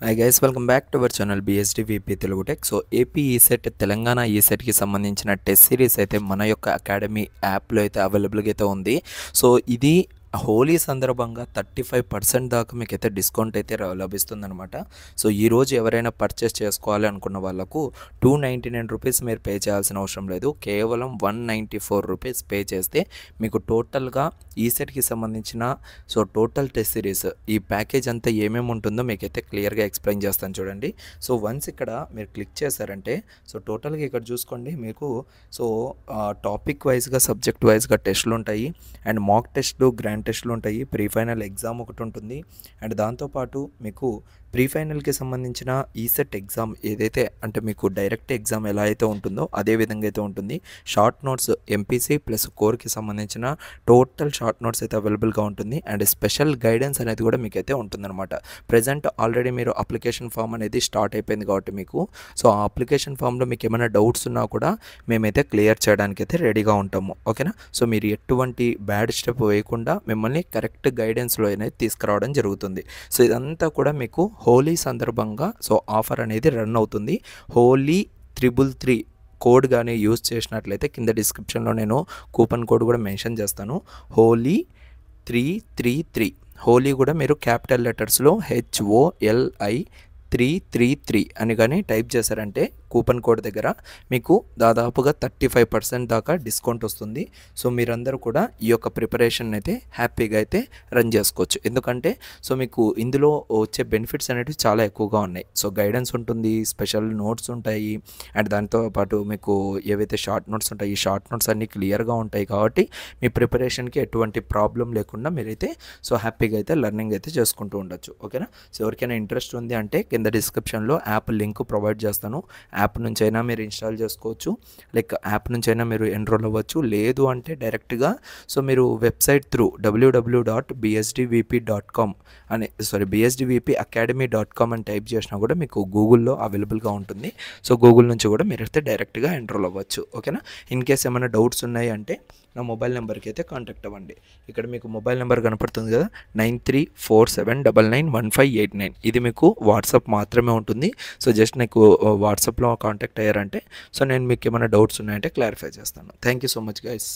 Hi guys, welcome back to our channel BSD VP Telugu tech. So AP ECET Telangana ఈసెట్కి సంబంధించిన test series అయితే మన యొక్క అకాడమీ యాప్లో అయితే అవైలబుల్గా అయితే ఉంది. సో ఇది హోలీ సందర్భంగా 35% దాకా మీకు అయితే డిస్కౌంట్ అయితే లభిస్తుందనమాట. సో ఈరోజు ఎవరైనా పర్చేస్ చేసుకోవాలి అనుకున్న వాళ్ళకు 299 రూపీస్ మీరు పే చేయాల్సిన అవసరం లేదు. కేవలం 194 రూపీస్ పే చేస్తే మీకు టోటల్గా ఈసెట్కి సంబంధించిన టోటల్ టెస్ట్ సిరీస్ ఈ ప్యాకేజ్ అంతా ఏమేమి ఉంటుందో మీకైతే క్లియర్గా ఎక్స్ప్లెయిన్ చేస్తాను చూడండి. సో వన్స్ ఇక్కడ మీరు క్లిక్ చేశారంటే టోటల్గా ఇక్కడ చూసుకోండి. మీకు టాపిక్ వైజ్గా సబ్జెక్ట్ వైజ్గా టెస్టులు ఉంటాయి అండ్ మాక్ టెస్ట్లు గ్రాండ్ టెస్టులు ఉంటాయి. ప్రీ ఫైనల్ ఎగ్జామ్ ఒకటి ఉంటుంది అండ్ దాంతోపాటు మీకు ప్రీ ఫైనల్కి సంబంధించిన ఈసెట్ ఎగ్జామ్ ఏదైతే అంటే మీకు డైరెక్ట్ ఎగ్జామ్ ఎలా అయితే ఉంటుందో అదే విధంగా అయితే ఉంటుంది. షార్ట్ నోట్స్ ఎంపీసీ ప్లస్ కోర్కి సంబంధించిన టోటల్ షార్ట్ నోట్స్ అయితే అవైలబుల్గా ఉంటుంది అండ్ స్పెషల్ గైడెన్స్ అనేది కూడా మీకు అయితే ఉంటుందన్నమాట. ప్రజెంట్ ఆల్రెడీ మీరు అప్లికేషన్ ఫామ్ అనేది స్టార్ట్ అయిపోయింది కాబట్టి మీకు ఆ అప్లికేషన్ ఫామ్లో మీకు ఏమైనా డౌట్స్ ఉన్నా కూడా మేమైతే క్లియర్ చేయడానికి అయితే రెడీగా ఉంటాము. ఓకేనా? సో మీరు ఎటువంటి బ్యాడ్ స్టెప్ వేయకుండా మిమ్మల్ని కరెక్ట్ గైడెన్స్లో అనేది తీసుకురావడం జరుగుతుంది. సో ఇదంతా కూడా మీకు హోలీ సందర్భంగా ఆఫర్ అనేది రన్ అవుతుంది. హోలీ 333 కోడ్ కానీ యూజ్ చేసినట్లయితే కింద డిస్క్రిప్షన్లో నేను కూపన్ కోడ్ కూడా మెన్షన్ చేస్తాను. హోలీ 333 హోలీ కూడా మీరు క్యాపిటల్ లెటర్స్లో HOLI 333 అని కానీ టైప్ చేశారంటే కూపన్ కోడ్ దగ్గర మీకు దాదాపుగా 35% దాకా డిస్కౌంట్ వస్తుంది. సో మీరందరూ కూడా ఈ యొక్క ప్రిపరేషన్ అయితే హ్యాపీగా అయితే రన్ చేసుకోవచ్చు. ఎందుకంటే మీకు ఇందులో వచ్చే బెనిఫిట్స్ అనేవి చాలా ఎక్కువగా ఉన్నాయి. గైడెన్స్ ఉంటుంది, స్పెషల్ నోట్స్ ఉంటాయి అండ్ దాంతోపాటు మీకు ఏవైతే షార్ట్ నోట్స్ ఉంటాయి ఈ షార్ట్ నోట్స్ అన్నీ క్లియర్గా ఉంటాయి కాబట్టి మీ ప్రిపరేషన్కి ఎటువంటి ప్రాబ్లం లేకుండా మీరైతే హ్యాపీగా అయితే లెర్నింగ్ అయితే చేసుకుంటూ ఉండొచ్చు. ఓకేనా? ఎవరికైనా ఇంట్రెస్ట్ ఉంది అంటే కింద డిస్క్రిప్షన్లో యాప్ లింక్ ప్రొవైడ్ చేస్తాను. యాప్ నుంచి అయినా మీరు ఇన్స్టాల్ చేసుకోవచ్చు, లైక్ యాప్ నుంచి అయినా మీరు ఎన్రోల్ అవ్వచ్చు. లేదు అంటే డైరెక్ట్గా మీరు వెబ్సైట్ త్రూ www.bsdvp.com bsdvpacademy.com అని టైప్ చేసినా కూడా మీకు గూగుల్లో అవైలబుల్గా ఉంటుంది. గూగుల్ నుంచి కూడా మీరైతే డైరెక్ట్గా ఎన్రోల్ అవ్వచ్చు. ఓకేనా? ఇన్ కేస్ ఏమైనా డౌట్స్ ఉన్నాయి అంటే నా మొబైల్ నెంబర్కి అయితే కాంటాక్ట్ అవ్వండి. ఇక్కడ మీకు మొబైల్ నెంబర్ కనపడుతుంది కదా, 9347991589. ఇది మీకు వాట్సాప్ మాత్రమే ఉంటుంది. జస్ట్ నాకు వాట్సాప్లో కాంటాక్ట్ అయ్యారంటే నేను మీకు ఏమైనా డౌట్స్ ఉన్నాయంటే క్లారిఫై చేస్తాను. Thank you so much guys.